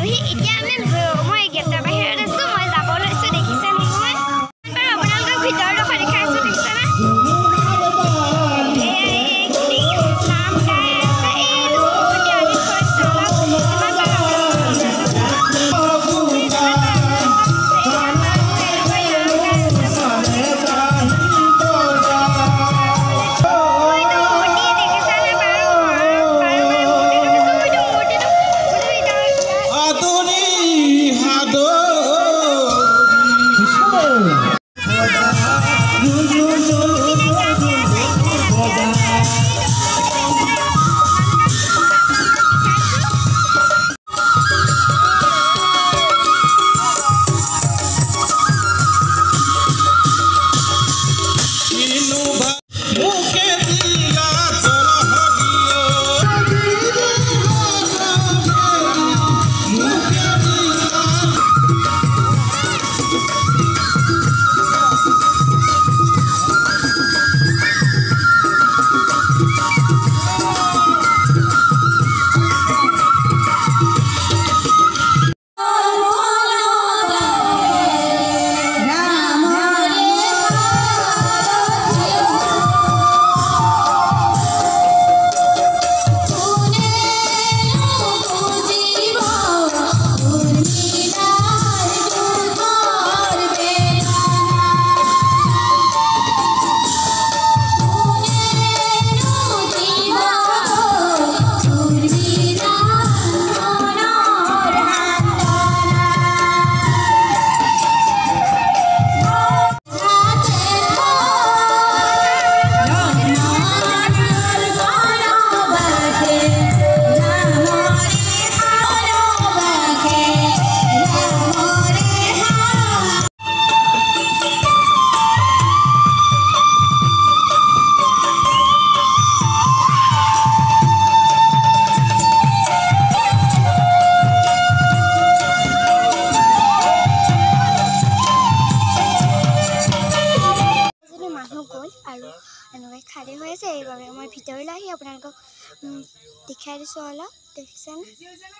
পালোহি এতিয়া মই গেটৰ বাহিৰত আছো মই যাব লৈছো দেখিছে নি মই বাৰু আপোনালোকক ভিতৰ দখৰ দেখাইছো দেখিছেনে আৰু এনেকৈ খালী হৈ আছে এইবাবে মই ভিতৰলৈ আহি আপোনালোকক দেখাই দিছোঁ অলপ দেখিছেনে